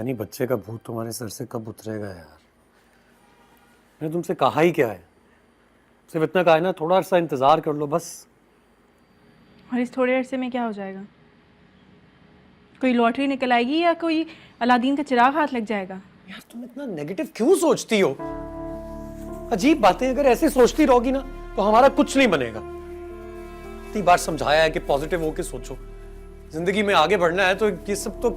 पता नहीं बच्चे का भूत तुम्हारे सर से कब उतरेगा यार। मैंने तुमसे कहा ही क्या है, सिर्फ इतना कहा है ना, थोड़ा सा इंतजार कर लो बस। और इस थोड़े अरसे में क्या हो जाएगा? कोई लॉटरी निकल आएगी या कोई अलादीन का चिराग हाथ लग जाएगा? यार तुम इतना नेगेटिव क्यों सोचती हो? अजीब बातें अगर ऐसे सोचती रहोगी ना तो हमारा कुछ नहीं बनेगा। इतनी बार समझाया है कि पॉजिटिव होके सोचो, जिंदगी में आगे बढ़ना है तो ये सब तो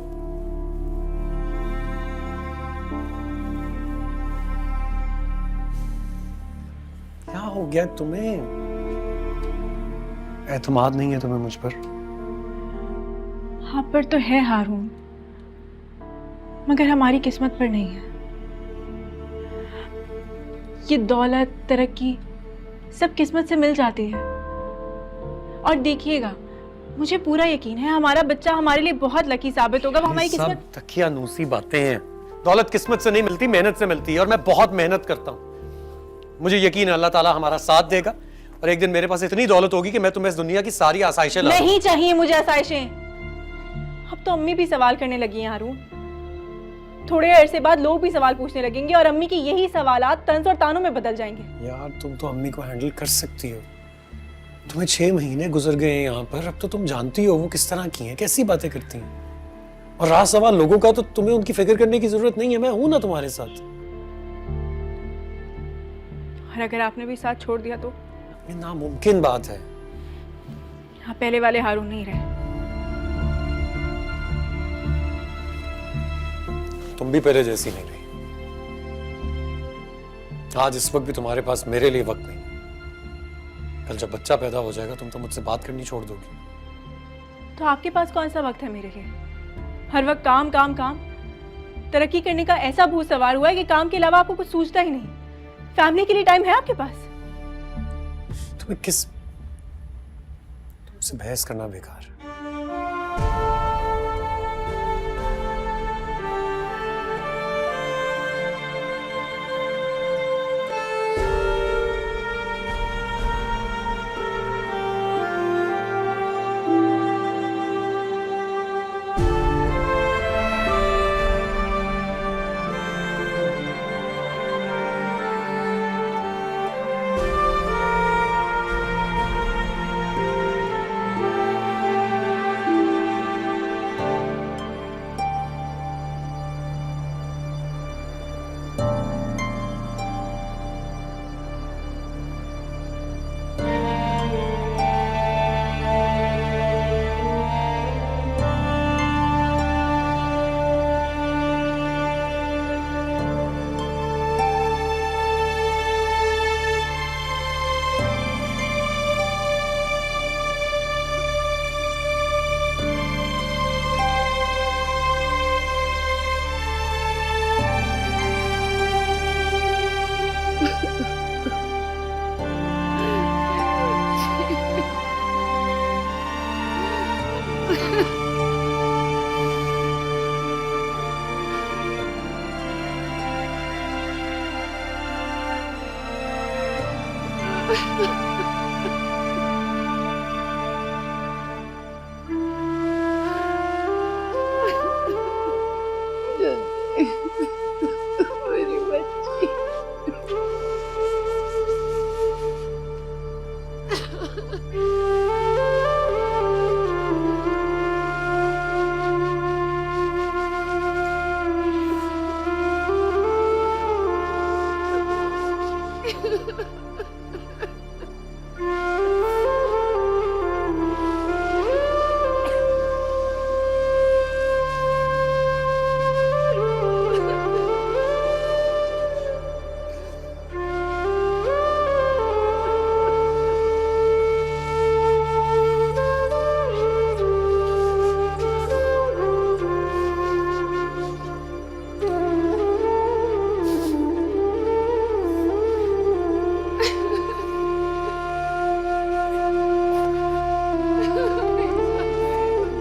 क्या हो गया तुम्हें? एतमाद नहीं है तुम्हें मुझ पर? आप पर तो है हारून, मगर हमारी किस्मत पर नहीं है। ये दौलत तरक्की सब किस्मत से मिल जाती है। और देखिएगा, मुझे पूरा यकीन है हमारा बच्चा हमारे लिए बहुत लकी साबित होगा। वो हमारी किस्मत। तकियानूसी बातें हैं। दौलत किस्मत से नहीं मिलती, मेहनत से मिलती है, और मैं बहुत मेहनत करता हूँ। मुझे यकीन है अल्लाह ताला हमारा साथ देगा और एक दिन मेरे पास इतनी दौलत होगी कि मैं तुम्हें इस दुनिया की सारी आसाइशें ला दूंगा। नहीं चाहिए मुझे आसाइशें। अब तो अम्मी भी सवाल करने लगी हैं हारून। थोड़े अरसे बाद लोग भी सवाल पूछने लगेंगे और अम्मी की यही सवालात तंज और तानों में बदल जाएंगे। यार तुम तो अम्मी को हैंडल कर सकती हो। तुम्हें 6 महीने गुजर गए हैं यहाँ पर, अब तो तुम जानती हो वो किस तरह की हैं, कैसी बातें करती हैं। और रहा सवाल लोगों का, तो तुम्हें उनकी फिक्र करने की जरूरत नहीं है, मैं हूं ना तुम्हारे साथ। और अगर आपने भी साथ छोड़ दिया तो? ये नामुमकिन बात है। आप पहले वाले हारून नहीं रहे। तुम भी पहले जैसी नहीं रही। आज इस वक्त भी तुम्हारे पास मेरे लिए वक्त नहीं। कल जब बच्चा पैदा हो जाएगा तुम तो मुझसे बात करनी छोड़ दोगी। तो आपके पास कौन सा वक्त है मेरे लिए? हर वक्त काम काम काम। तरक्की करने का ऐसा भूत सवार हुआ है कि काम के अलावा आपको कुछ सूझता ही नहीं। फैमिली के लिए टाइम है आपके पास? तुम्हें तुमसे बहस करना बेकार है। मेरी बच्ची।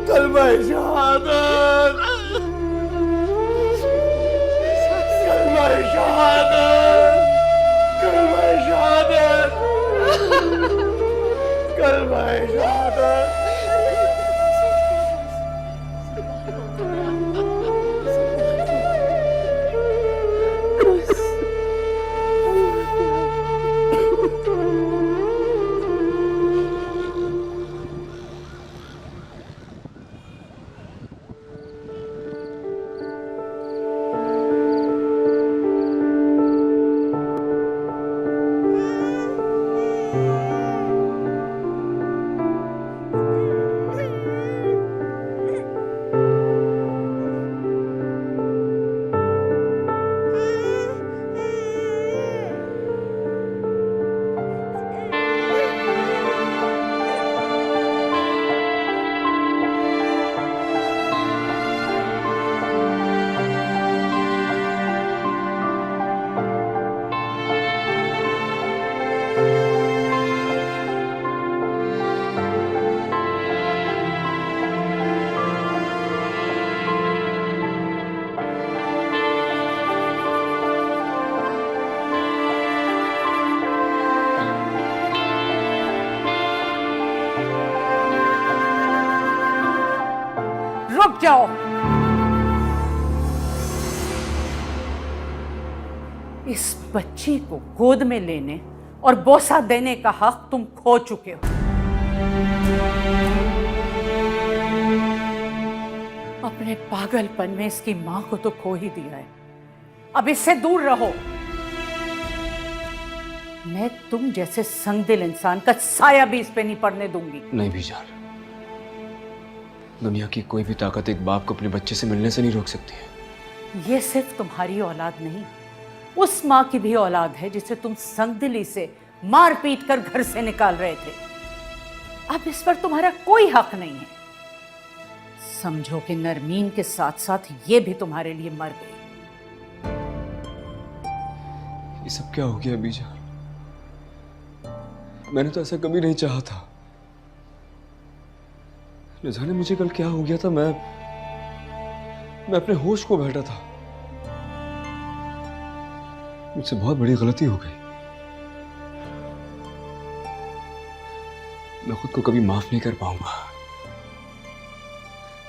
कलमा शहादत, कलमा शहादत, कलमा शहादत, कलमा शहादत। जाओ। इस बच्ची को गोद में लेने और बोसा देने का हक तुम खो चुके हो। अपने पागलपन में इसकी मां को तो खो ही दिया है, अब इससे दूर रहो। मैं तुम जैसे संगदिल इंसान का साया भी इस पे नहीं पड़ने दूंगी। नहीं बीजान, दुनिया की कोई भी ताकत एक बाप को अपने बच्चे से मिलने से नहीं रोक सकती है। ये सिर्फ तुम्हारी औलाद नहीं, उस मां की भी औलाद है जिसे तुम संगदिली से मार पीट कर घर से निकाल रहे थे। अब इस पर तुम्हारा कोई हक नहीं है। समझो कि नरमीन के साथ साथ ये भी तुम्हारे लिए मर गई। ये सब क्या हो गया बीजा? मैंने तो ऐसा कभी नहीं चाहा था। न जाने मुझे कल क्या हो गया था। मैं अपने होश को बैठा था। मुझसे बहुत बड़ी गलती हो गई। मैं खुद को कभी माफ नहीं कर पाऊंगा।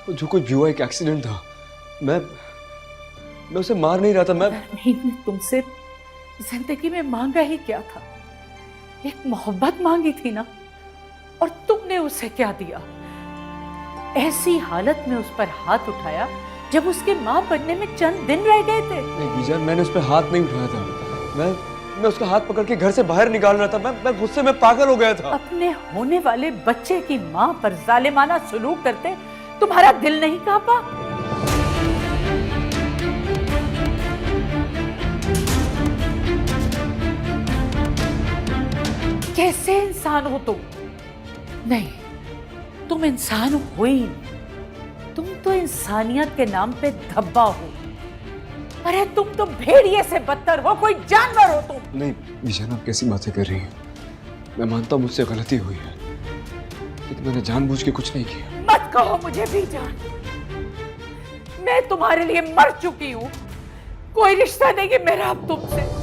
जो कुछ भी हुआ एक एक्सीडेंट था। मैं उसे मार नहीं रहा था। नरमीन ने तुमसे जिंदगी में मांगा ही क्या था? एक मोहब्बत मांगी थी ना, और तुमने उसे क्या दिया? ऐसी हालत में उस पर हाथ उठाया जब उसके मां बनने में चंद दिन रह गए थे। नहीं बीजान, मैंने उस पर हाथ नहीं उठाया था। मैं उसका हाथ पकड़ के घर से बाहर निकाल रहा था। मैं गुस्से में पागल हो गया था। अपने होने वाले बच्चे की मां पर जालिमाना सलूक करते तुम्हारा दिल नहीं कांपा? कैसे इंसान हो तुम? नहीं, तुम इंसान हो ही नहीं। तुम तो इंसानियत के नाम पे धब्बा हो। अरे तुम तो भेड़िए से बदतर हो, कोई जानवर हो तुम। नहीं बीजान, आप कैसी बातें कर रही हैं? मैं मानता हूं मुझसे गलती हुई है, लेकिन मैंने जानबूझ के कुछ नहीं किया। मत कहो मुझे भी जान, मैं तुम्हारे लिए मर चुकी हूं। कोई रिश्ता नहीं है मेरा अब तुमसे।